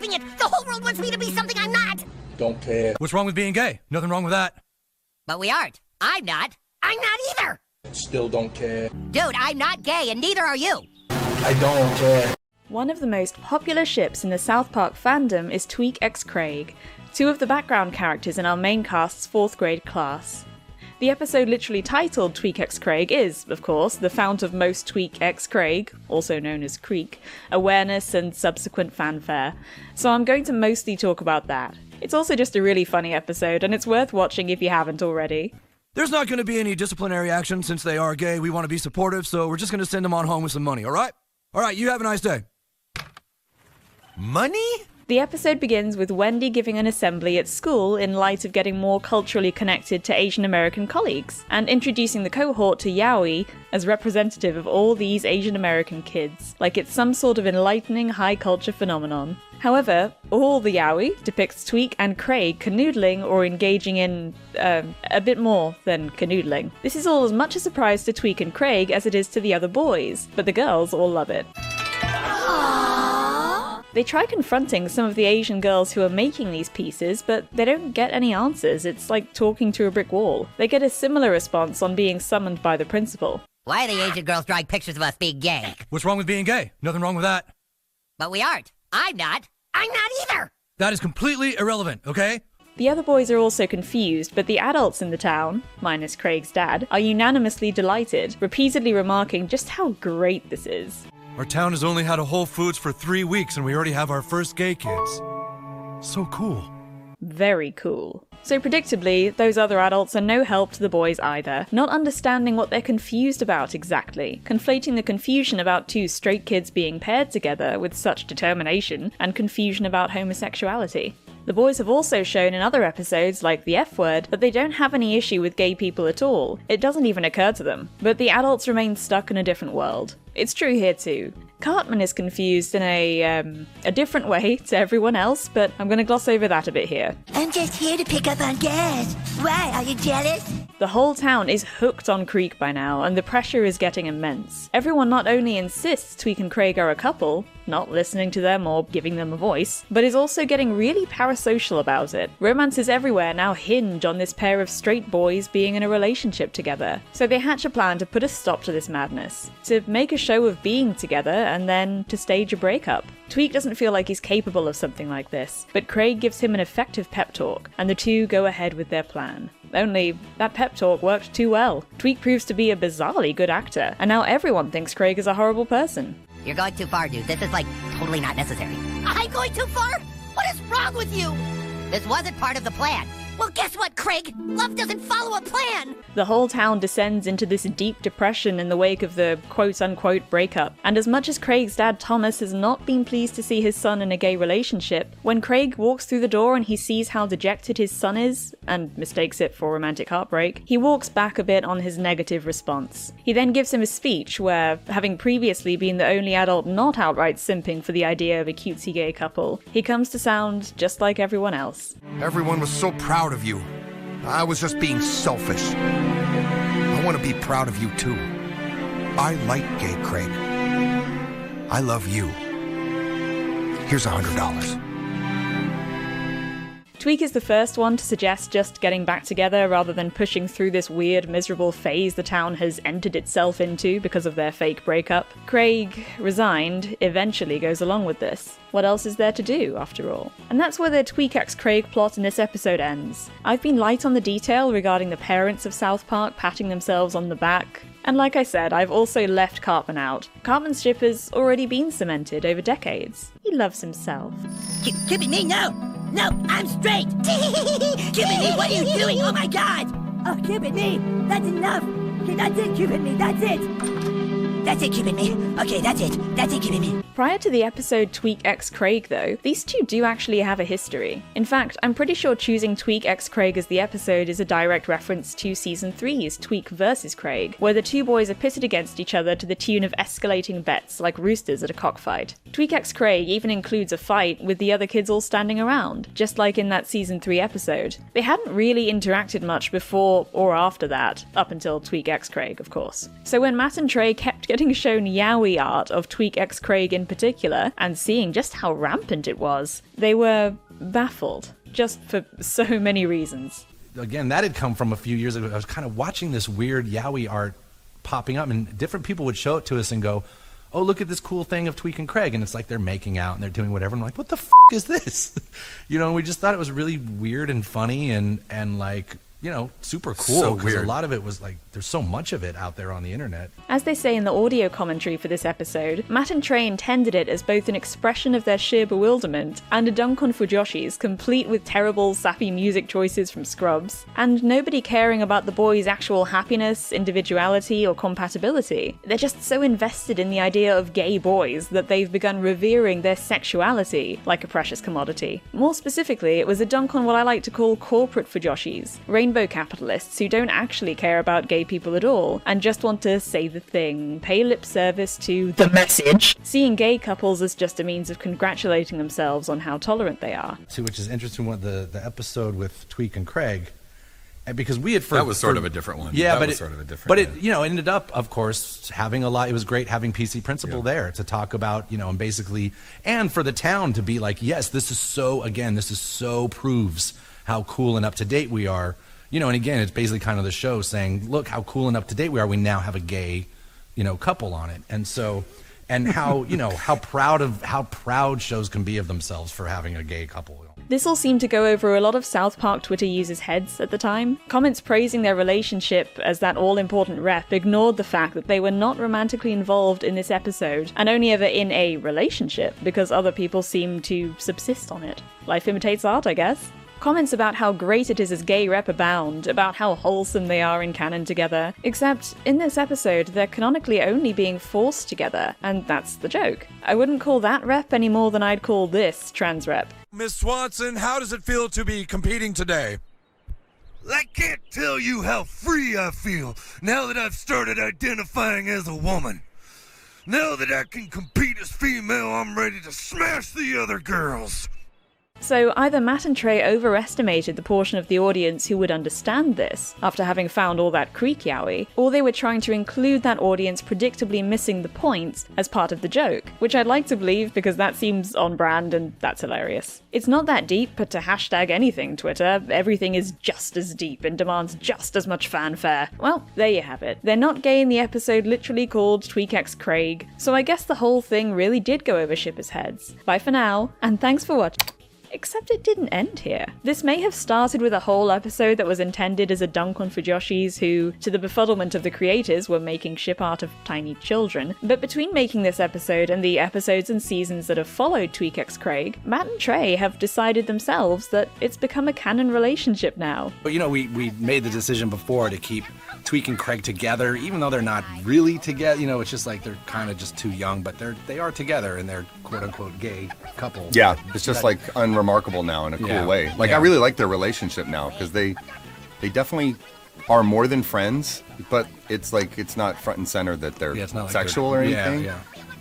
stopping it! The whole world wants me to be something I'm not! Don't care. What's wrong with being gay? Nothing wrong with that. But we aren't. I'm not. I'm not either! Still don't care. Dude, I'm not gay, and neither are you! I don't care. One of the most popular ships in the South Park fandom is Tweek x Craig, two of the background characters in our main cast's 4th grade class. The episode literally titled Tweek x Craig is, of course, the fount of most Tweek x Craig, also known as Creek, awareness and subsequent fanfare, so I'm going to mostly talk about that. It's also just a really funny episode, and it's worth watching if you haven't already. There's not going to be any disciplinary action since they are gay. We want to be supportive, so we're just going to send them on home with some money, alright? Alright, you have a nice day. Money? The episode begins with Wendy giving an assembly at school in light of getting more culturally connected to Asian American colleagues, and introducing the cohort to Yoorii as representative of all these Asian American kids, like it's some sort of enlightening high culture phenomenon. However, all the Yoorii depicts Tweek and Craig canoodling or engaging in, a bit more than canoodling. This is all as much a surprise to Tweek and Craig as it is to the other boys, but the girls all love it. They try confronting some of the Asian girls who are making these pieces, but they don't get any answers. It's like talking to a brick wall. They get a similar response on being summoned by the principal. Why are the Asian girls drawing pictures of us being gay? What's wrong with being gay? Nothing wrong with that. But we aren't. I'm not. I'm not either! That is completely irrelevant, okay? The other boys are also confused, but the adults in the town, minus Craig's dad, are unanimously delighted, repeatedly remarking just how great this is. Our town has only had a Whole Foods for 3 weeks and we already have our first gay kids. So cool. Very cool. So predictably, those other adults are no help to the boys either, not understanding what they're confused about exactly, conflating the confusion about two straight kids being paired together with such determination, and confusion about homosexuality. The boys have also shown in other episodes, like the F word, that they don't have any issue with gay people at all. It doesn't even occur to them. But the adults remain stuck in a different world. It's true here too. Cartman is confused in a different way to everyone else, but I'm gonna gloss over that a bit here. I'm just here to pick up on gas. Why, are you jealous? The whole town is hooked on Creek by now, and the pressure is getting immense. Everyone not only insists Tweek and Craig are a couple, not listening to them or giving them a voice, but is also getting really parasocial about it. Romances everywhere now hinge on this pair of straight boys being in a relationship together. So they hatch a plan to put a stop to this madness, to make a show of being together and then to stage a breakup. Tweek doesn't feel like he's capable of something like this, but Craig gives him an effective pep talk, and the two go ahead with their plan. Only, that pep talk worked too well. Tweek proves to be a bizarrely good actor, and now everyone thinks Craig is a horrible person. You're going too far, dude. This is, like, totally not necessary. I'm going too far? What is wrong with you? This wasn't part of the plan. Well, guess what, Craig? Love doesn't follow a plan! The whole town descends into this deep depression in the wake of the quote-unquote breakup, and as much as Craig's dad Thomas has not been pleased to see his son in a gay relationship, when Craig walks through the door and he sees how dejected his son is, and mistakes it for romantic heartbreak, he walks back a bit on his negative response. He then gives him a speech where, having previously been the only adult not outright simping for the idea of a cutesy gay couple, he comes to sound just like everyone else. Everyone was so proud of you. I was just being selfish. I want to be proud of you too. I like gay Craig. I love you. Here's $100. Tweek is the first one to suggest just getting back together rather than pushing through this weird, miserable phase the town has entered itself into because of their fake breakup. Craig, resigned, eventually goes along with this. What else is there to do, after all? And that's where the Tweek x Craig plot in this episode ends. I've been light on the detail regarding the parents of South Park patting themselves on the back, and like I said, I've also left Cartman out. Cartman's ship has already been cemented over decades. He loves himself. Give it me, no! No, I'm straight! Give it me, what are you doing? Oh my god! Oh, Cupid me! That's enough! Okay, that's it, Cupid me, that's it! That's it, Cupid me. Okay, that's it. That's it, Cupid me. Prior to the episode Tweek x Craig, though, these two do actually have a history. In fact, I'm pretty sure choosing Tweek x Craig as the episode is a direct reference to Season 3's Tweek vs. Craig, where the two boys are pitted against each other to the tune of escalating bets like roosters at a cockfight. Tweek x Craig even includes a fight with the other kids all standing around, just like in that Season 3 episode. They hadn't really interacted much before or after that, up until Tweek x Craig, of course. So when Matt and Trey kept getting shown yaoi art of Tweek x Craig in particular, and seeing just how rampant it was, they were baffled, just for so many reasons. Again, that had come from a few years ago. I was kind of watching this weird yaoi art popping up, and different people would show it to us and go, oh, look at this cool thing of Tweek and Craig, and it's like they're making out and they're doing whatever. And I'm like, what the f*** is this? You know, we just thought it was really weird and funny and like, you know, super cool. So because weird. a lot of it was like, there's so much of it out there on the internet. As they say in the audio commentary for this episode, Matt and Trey intended it as both an expression of their sheer bewilderment and a dunk on Fujoshi's, complete with terrible, sappy music choices from Scrubs, and nobody caring about the boys' actual happiness, individuality, or compatibility. They're just so invested in the idea of gay boys that they've begun revering their sexuality like a precious commodity. More specifically, it was a dunk on what I like to call corporate Fujoshi's, rainbow capitalists who don't actually care about gay people at all, and just want to say the thing, pay lip service to the message, seeing gay couples as just a means of congratulating themselves on how tolerant they are. See, which is interesting, what the episode with Tweek and Craig, and because we had that was sort of a different one. Yeah, but it yeah. Ended up, of course, having a lot. It was great having PC Principal there to talk about, and basically, and for the town to be like, yes, this is so proves how cool and up to date we are. And again, it's basically kind of the show saying, look how cool and up to date we are. We now have a gay, couple on it. And so, and how, how proud shows can be of themselves for having a gay couple. This all seemed to go over a lot of South Park Twitter users' heads at the time. Comments praising their relationship as that all-important rep ignored the fact that they were not romantically involved in this episode, and only ever in a relationship, because other people seemed to subsist on it. Life imitates art, I guess. Comments about how great it is as gay rep abound, about how wholesome they are in canon together, except in this episode they're canonically only being forced together, and that's the joke. I wouldn't call that rep any more than I'd call this trans rep. Miss Swanson, how does it feel to be competing today? I can't tell you how free I feel now that I've started identifying as a woman. Now that I can compete as female, I'm ready to smash the other girls. So either Matt and Trey overestimated the portion of the audience who would understand this, after having found all that creek yaoi, or they were trying to include that audience predictably missing the point as part of the joke, which I'd like to believe because that seems on brand and that's hilarious. It's not that deep, but to hashtag anything Twitter, everything is just as deep and demands just as much fanfare. Well, there you have it. They're not gay in the episode literally called Tweek x Craig, so I guess the whole thing really did go over shippers' heads. Bye for now, and thanks for watching. Except it didn't end here. This may have started with a whole episode that was intended as a dunk on Fujoshis who, to the befuddlement of the creators, were making ship art of tiny children. But between making this episode and the episodes and seasons that have followed Tweek x Craig, Matt and Trey have decided themselves that it's become a canon relationship now. But we made the decision before to keep Tweek and Craig together, even though they're not really together. It's just like they're kind of just too young, but they are together and they're quote unquote gay couple. Yeah, it's just like unremarkable now in a cool way. Like I really like their relationship now because they definitely are more than friends, but it's like it's not front and center that they're like sexual or anything.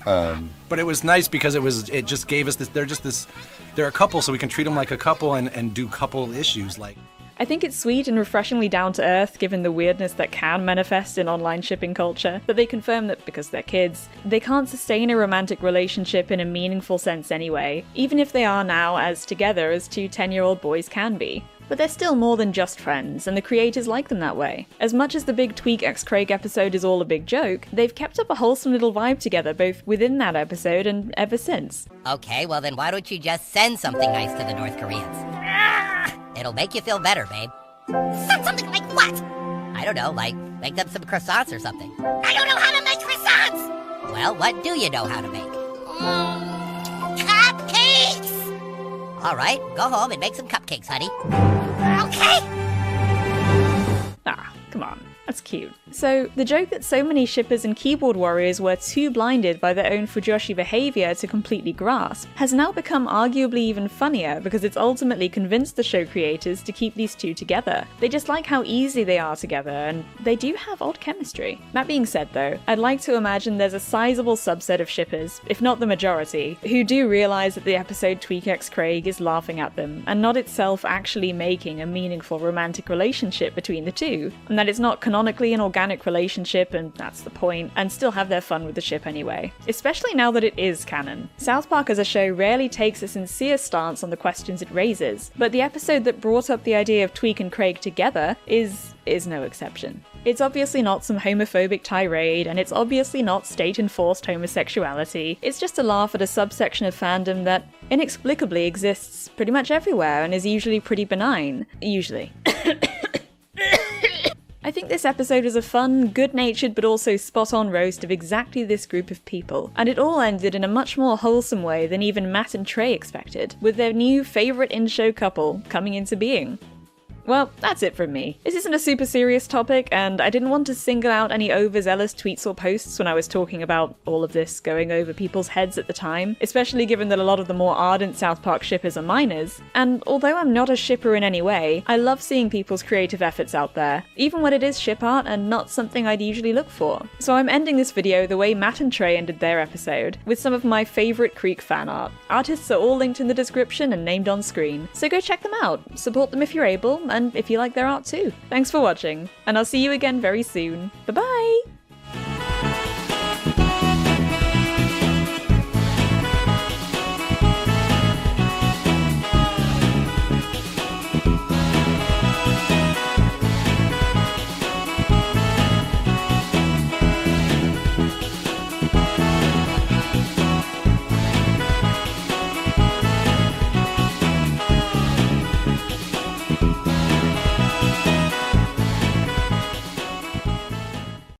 But it was nice because it just gave us this. They're a couple, so we can treat them like a couple and do couple issues like. I think it's sweet and refreshingly down-to-earth given the weirdness that can manifest in online shipping culture, that they confirm that because they're kids, they can't sustain a romantic relationship in a meaningful sense anyway, even if they are now as together as two 10-year-old boys can be. But they're still more than just friends, and the creators like them that way. As much as the big Tweek x Craig episode is all a big joke, they've kept up a wholesome little vibe together both within that episode and ever since. Okay, well then why don't you just send something nice to the North Koreans? It'll make you feel better, babe. Send something like what? I don't know, like make them some croissants or something. I don't know how to make croissants! Well, what do you know how to make? Cupcakes! Alright, go home and make some cupcakes, honey. Okay! Ah, come on. That's cute. So, the joke that so many shippers and keyboard warriors were too blinded by their own Fujoshi behavior to completely grasp has now become arguably even funnier because it's ultimately convinced the show creators to keep these two together. They just like how easy they are together, and they do have odd chemistry. That being said though, I'd like to imagine there's a sizable subset of shippers, if not the majority, who do realize that the episode Tweek x Craig is laughing at them, and not itself actually making a meaningful romantic relationship between the two, and that it's not canonically canonically an organic relationship, and that's the point, and still have their fun with the ship anyway. Especially now that it is canon. South Park as a show rarely takes a sincere stance on the questions it raises, but the episode that brought up the idea of Tweek and Craig together is no exception. It's obviously not some homophobic tirade, and it's obviously not state-enforced homosexuality. It's just a laugh at a subsection of fandom that inexplicably exists pretty much everywhere and is usually pretty benign. Usually. I think this episode was a fun, good-natured but also spot-on roast of exactly this group of people, and it all ended in a much more wholesome way than even Matt and Trey expected, with their new favourite in-show couple coming into being. Well, that's it from me. This isn't a super serious topic, and I didn't want to single out any overzealous tweets or posts when I was talking about all of this going over people's heads at the time, especially given that a lot of the more ardent South Park shippers are minors, and although I'm not a shipper in any way, I love seeing people's creative efforts out there, even when it is ship art and not something I'd usually look for. So I'm ending this video the way Matt and Trey ended their episode, with some of my favourite Creek fan art. Artists are all linked in the description and named on screen, so go check them out, support them if you're able, and if you like their art too. Thanks for watching, and I'll see you again very soon. Bye bye!